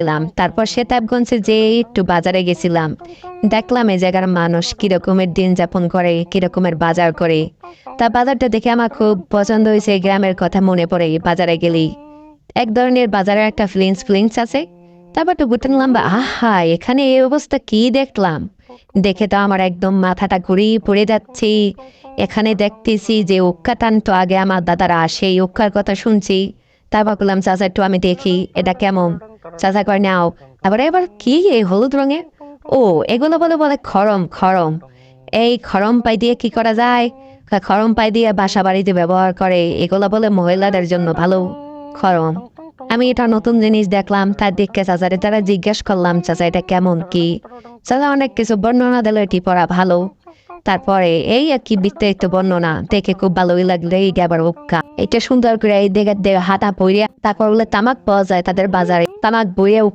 গেলাম। তারপর সেতাবগঞ্জে যেয়ে একটু বাজারে গেছিলাম। দেখলাম এই জায়গার মানুষ কিরকমের দিন যাপন করে, কিরকমের বাজার করে। তা বাজারটা দেখে আমার খুব পছন্দ হয়েছে, গ্রামের কথা মনে পড়ে বাজারে গেলেই। এক ধরনের বাজারে একটা ফিলিংস আছে। তারপর তো বুঝলাম আহা, এখানে এই অবস্থা কি দেখলাম। দেখে তো আমার একদম মাথাটা ঘুরিয়ে পড়ে যাচ্ছি। এখানে দেখতেছি যে উক্কা টানতো আগে আমার দাদারা, সেই উক্কার কথা শুনছি। তারপর বললাম চাচা একটু আমি দেখি এটা কেমন। চাচা কয় নাও। আবার এবার কি এই হলুদ রঙের? ও, এগুলো বলে বলে খড়ম খড়ম। এই খড়ম পাই দিয়ে কি করা যায়? খড়ম পাই দিয়ে বাসা বাড়িতে ব্যবহার করে, এগুলো বলে মহিলাদের জন্য ভালো। খড়ম। আমি এটা নতুন জিনিস দেখলাম, তার দিককে চাচারে তারা জিজ্ঞেস করলাম চাচা এটা কেমন কি। চাচা অনেক কিছু বর্ণনা দিল, এটি পড়া ভালো। তারপরে এই আর কি বিস্তারিত বর্ণনা দেখে খুব ভালোই লাগলো। এই আবার উক্কা এটা সুন্দর করে এই দেখে হাতা পইয়া, তারপর বলে তামাক পাওয়া যায় তাদের বাজারে, তামাক বইয়ে